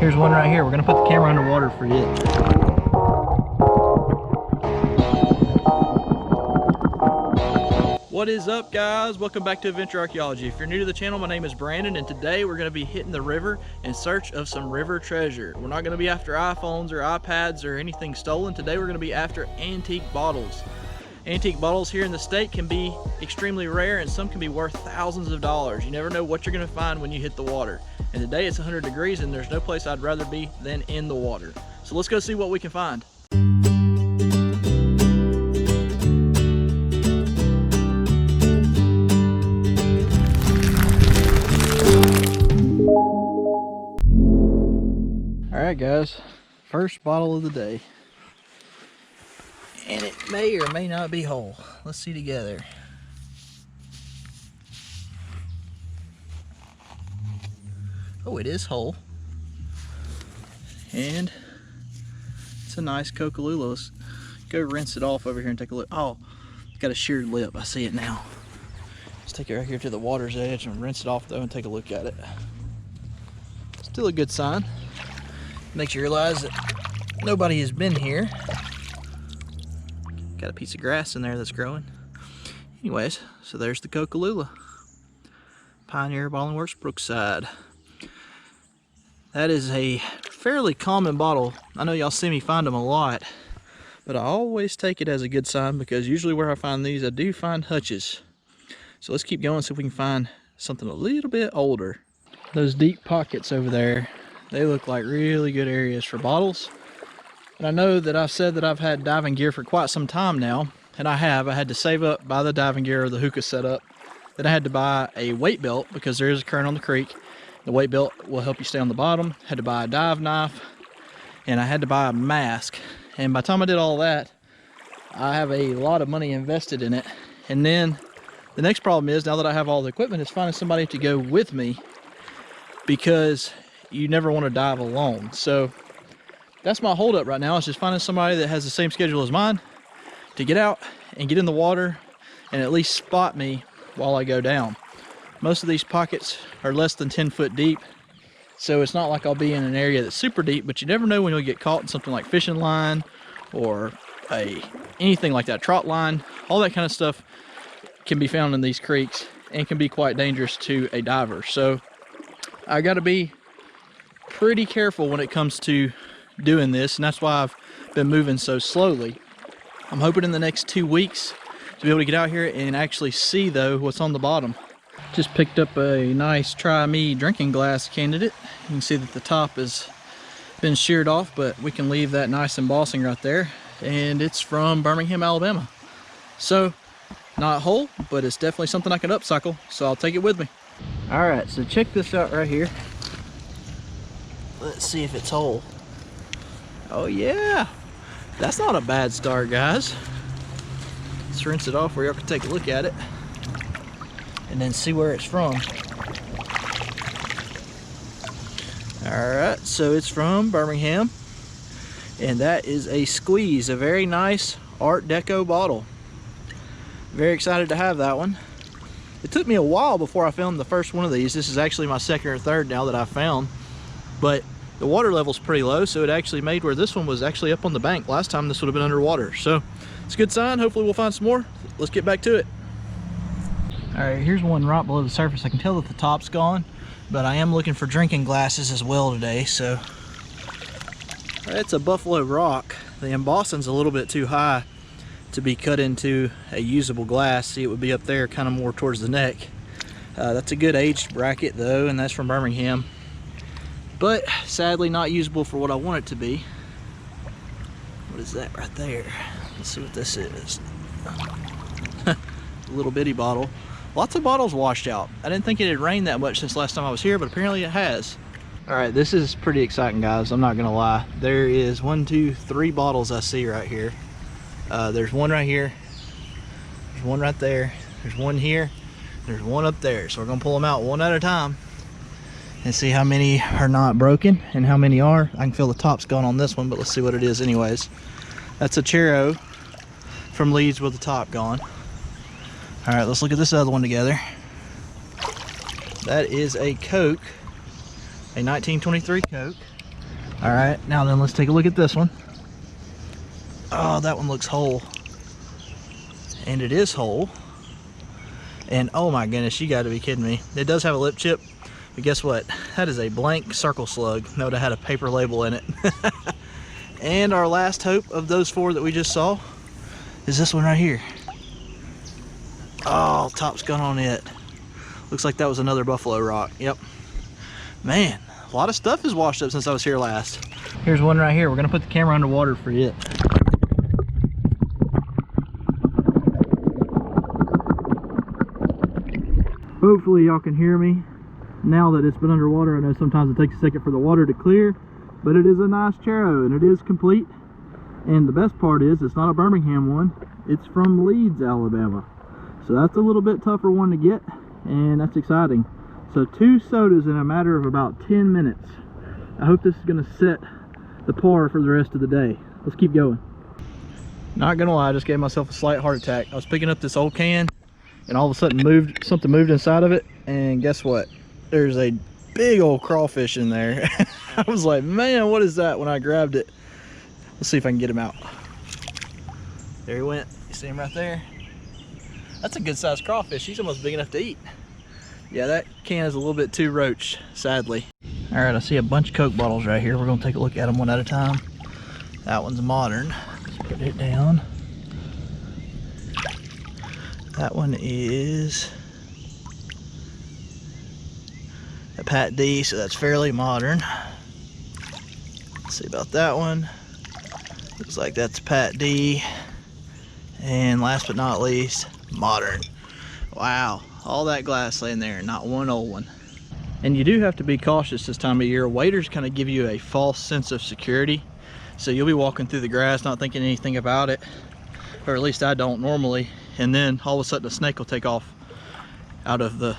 Here's one right here. We're gonna put the camera underwater for it. What is up, guys? Welcome back to Adventure Archaeology. If you're new to the channel, my name is Brandon, and today we're going to be hitting the river in search of some river treasure. We're not going to be after iPhones or iPads or anything stolen. Today we're going to be after antique bottles. Antique bottles here in the state can be extremely rare, and some can be worth thousands of dollars. You never know what you're going to find when you hit the water. And today it's 100 degrees, and there's no place I'd rather be than in the water. So let's go see what we can find. Alright guys, first bottle of the day. And it may or may not be whole. Let's see together. Oh, it is whole. And it's a nice Coca-Cola. Let's go rinse it off over here and take a look. Oh, it's got a sheared lip. I see it now. Let's take it right here to the water's edge and rinse it off though and take a look at it. Still a good sign. Makes you realize that nobody has been here. Got a piece of grass in there that's growing. Anyways, so there's the Coca-Cola. Pioneer Bottling Works, Brookside. That is a fairly common bottle. I know y'all see me find them a lot, but I always take it as a good sign because usually where I find these, I do find hutches. So let's keep going, see if we can find something a little bit older. Those deep pockets over there, they look like really good areas for bottles. And I know that I've said that I've had diving gear for quite some time now, and I have. I had to save up, buy the diving gear or the hookah setup. Then I had to buy a weight belt because there is a current on the creek. The weight belt will help you stay on the bottom. Had to buy a dive knife, and I had to buy a mask. And by the time I did all that, I have a lot of money invested in it. And then the next problem is, now that I have all the equipment, is finding somebody to go with me, because you never want to dive alone. So that's my holdup right now, is just finding somebody that has the same schedule as mine to get out and get in the water and at least spot me while I go down. Most of these pockets are less than 10 foot deep, so it's not like I'll be in an area that's super deep, but you never know when you'll get caught in something like fishing line or anything like that, trot line. All that kind of stuff can be found in these creeks and can be quite dangerous to a diver. So I got to be pretty careful when it comes to doing this, and that's why I've been moving so slowly. I'm hoping in the next 2 weeks to be able to get out here and actually see though what's on the bottom. Just picked up a nice Try Me drinking glass candidate. You can see that the top has been sheared off, but we can leave that nice embossing right there. And it's from Birmingham, Alabama. So not whole, but it's definitely something I can upcycle, so I'll take it with me. All right, so check this out right here. Let's see if it's whole. Oh yeah, that's not a bad start, guys. Let's rinse it off where y'all can take a look at it and then see where it's from. All right, so it's from Birmingham, and that is a Squeeze, a very nice Art Deco bottle. Very excited to have that one. It took me a while before I found the first one of these. This is actually my second or third now that I found, but the water level's pretty low, so it actually made where this one was actually up on the bank. Last time this would have been underwater, so it's a good sign. Hopefully we'll find some more. Let's get back to it. All right, here's one right below the surface. I can tell that the top's gone, but I am looking for drinking glasses as well today. So it's a Buffalo Rock. The embossing's a little bit too high to be cut into a usable glass. See, it would be up there kind of more towards the neck. That's a good aged bracket though, and that's from Birmingham, but sadly not usable for what I want it to be. What is that right there? Let's see what this is. A little bitty bottle. Lots of bottles washed out. I didn't think it had rained that much since last time I was here, but apparently it has. All right, this is pretty exciting, guys. I'm not gonna lie. There is 1, 2, 3 bottles I see right here. There's one right here. There's one right there. There's one here. There's one up there. So we're gonna pull them out one at a time and see how many are not broken and how many are. I can feel the top's gone on this one, but let's see what it is anyways. That's a Chero from Leeds with the top gone. All right, let's look at this other one together. That is a Coke, a 1923 Coke. All right, now then let's take a look at this one. Oh, that one looks whole. And it is whole. And oh my goodness, you gotta be kidding me. It does have a lip chip, but guess what? That is a blank circle slug. That would have had a paper label in it. And our last hope of those four that we just saw is this one right here. Oh, top's gone on it. Looks like that was another buffalo rock. Yep. Man, a lot of stuff has washed up since I was here last. Here's one right here. We're gonna put the camera underwater for it. Hopefully y'all can hear me now that it's been underwater. I know sometimes it takes a second for the water to clear, but it is a nice charo and it is complete. And the best part is it's not a Birmingham one. It's from Leeds, Alabama. So that's a little bit tougher one to get, and that's exciting. So 2 sodas in a matter of about 10 minutes. I hope this is gonna set the par for the rest of the day. Let's keep going. Not gonna lie, I just gave myself a slight heart attack. I was picking up this old can and all of a sudden something moved inside of it, and guess what? There's a big old crawfish in there. I was like, man, what is that when I grabbed it? Let's see if I can get him out. There he went. You see him right there? That's a good sized crawfish. He's almost big enough to eat. Yeah, that can is a little bit too roached, sadly. All right, I see a bunch of Coke bottles right here. We're gonna take a look at them one at a time. That one's modern. Let's put it down. That one is a Pat D, so that's fairly modern. Let's see about that one. Looks like that's Pat D. And last but not least, modern. Wow, all that glass laying there, not one old one. And you do have to be cautious this time of year. Waders kind of give you a false sense of security. So you'll be walking through the grass not thinking anything about it, or at least I don't normally. And then all of a sudden a snake will take off out of the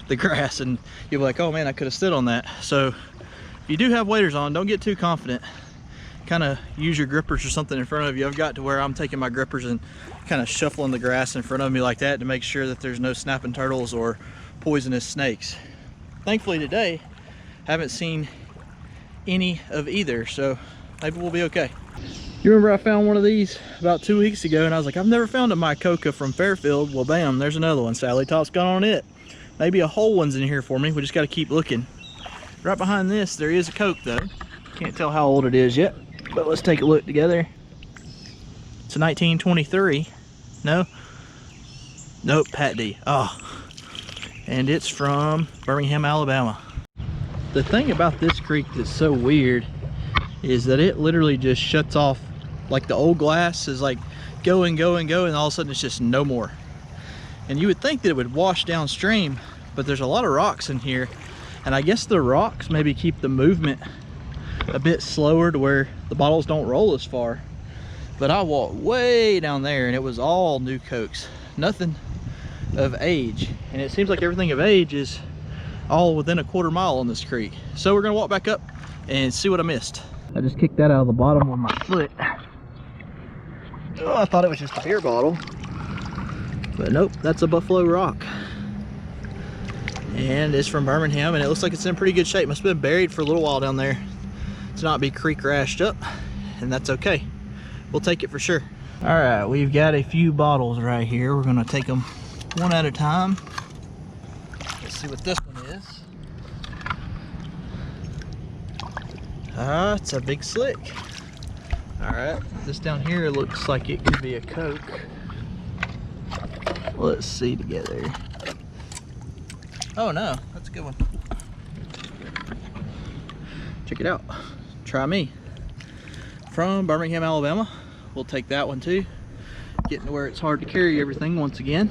the grass, and you'll be like, oh man, I could have stood on that. So if you do have waders on, don't get too confident. Kind of use your grippers or something in front of you. I've got to where I'm taking my grippers and kind of shuffling the grass in front of me like that to make sure that there's no snapping turtles or poisonous snakes. Thankfully today, haven't seen any of either, so maybe we'll be okay. You remember I found one of these about 2 weeks ago, and I was like, I've never found a mycoca from Fairfield. Well, bam, there's another one. Sally Top's got on it. Maybe a whole one's in here for me. We just got to keep looking. Right behind this, there is a Coke though. Can't tell how old it is yet, but let's take a look together. It's a 1923. No? Nope, Pat D. Oh. And it's from Birmingham, Alabama. The thing about this creek that's so weird is that it literally just shuts off. Like the old glass is like go and go and go, and all of a sudden it's just no more. And you would think that it would wash downstream, but there's a lot of rocks in here, and I guess the rocks maybe keep the movement a bit slower to where the bottles don't roll as far. But I walked way down there and it was all new Cokes, nothing of age, and it seems like everything of age is all within a quarter mile on this creek. So we're gonna walk back up and see what I missed. I just kicked that out of the bottom with my foot. Oh, I thought it was just a beer bottle, but nope, that's a buffalo rock. And it's from Birmingham, and it looks like it's in pretty good shape. Must have been buried for a little while down there to not be creek rashed up, and that's okay. We'll take it for sure. All right, we've got a few bottles right here. We're gonna take them one at a time. Let's see what this one is. It's a big slick. All right, this down here looks like it could be a Coke. Let's see together. Oh no, that's a good one. Check it out. Try me. From Birmingham, Alabama. We'll take that one too. Getting to where it's hard to carry everything once again.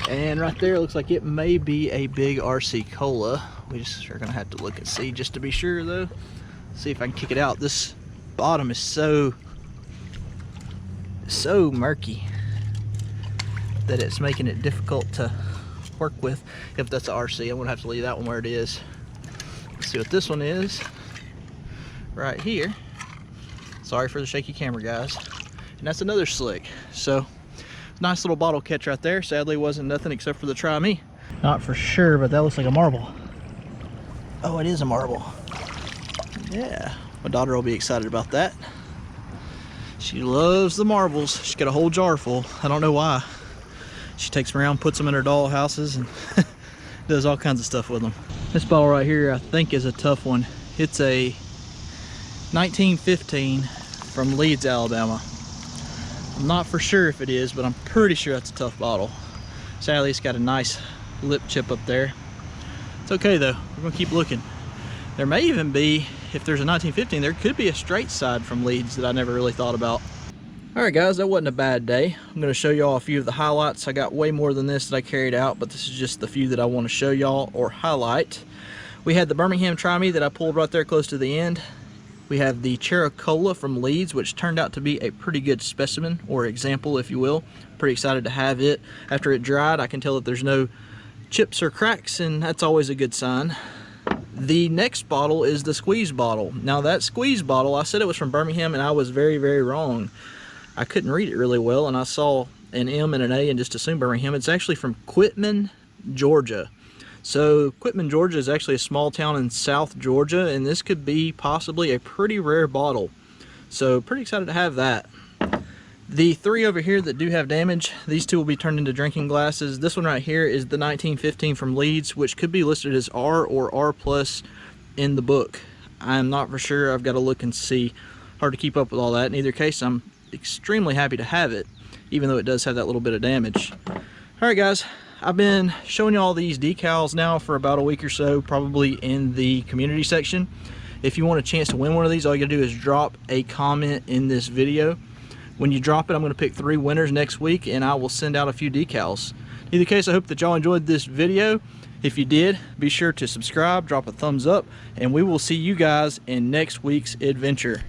And right there looks like it may be a big RC Cola. We just are gonna have to look and see just to be sure though. See if I can kick it out. This bottom is so murky that it's making it difficult to work with. If that's an RC, I'm gonna have to leave that one where it is. Let's see what this one is right here. Sorry for the shaky camera, guys. And that's another slick. So nice little bottle catch right there. Sadly wasn't nothing except for the Try Me. Not for sure, but that looks like a marble. Oh, it is a marble. Yeah, my daughter will be excited about that. She loves the marbles. She's got a whole jar full. I don't know why. She takes them around, puts them in her doll houses, and does all kinds of stuff with them. This bottle right here I think is a tough one. It's a 1915 from Leeds, Alabama. I'm not for sure if it is, but I'm pretty sure that's a tough bottle. Sadly, it's got a nice lip chip up there. It's okay though, we're gonna keep looking. There may even be, if there's a 1915, there could be a straight side from Leeds that I never really thought about. All right guys, that wasn't a bad day. I'm gonna show y'all a few of the highlights. I got way more than this that I carried out, but this is just the few that I wanna show y'all or highlight. We had the Birmingham Try-Me that I pulled right there close to the end. We have the Chericola from Leeds, which turned out to be a pretty good specimen, or example, if you will. Pretty excited to have it. After it dried, I can tell that there's no chips or cracks, and that's always a good sign. The next bottle is the squeeze bottle. Now that squeeze bottle, I said it was from Birmingham, and I was very, very wrong. I couldn't read it really well, and I saw an M and an A and just assumed Birmingham. It's actually from Quitman, Georgia. So Quitman, Georgia is actually a small town in South Georgia, and this could be possibly a pretty rare bottle. So pretty excited to have that. The three over here that do have damage, these two will be turned into drinking glasses. This one right here is the 1915 from Leeds, which could be listed as R or R plus in the book. I'm not for sure. I've got to look and see. Hard to keep up with all that. In either case, I'm extremely happy to have it, even though it does have that little bit of damage. All right guys, I've been showing you all these decals now for about a week or so, probably in the community section. If you want a chance to win one of these, all you gotta do is drop a comment in this video. When you drop it, I'm going to pick 3 winners next week, and I will send out a few decals. In either case, I hope that y'all enjoyed this video. If you did, be sure to subscribe, drop a thumbs up, and we will see you guys in next week's adventure.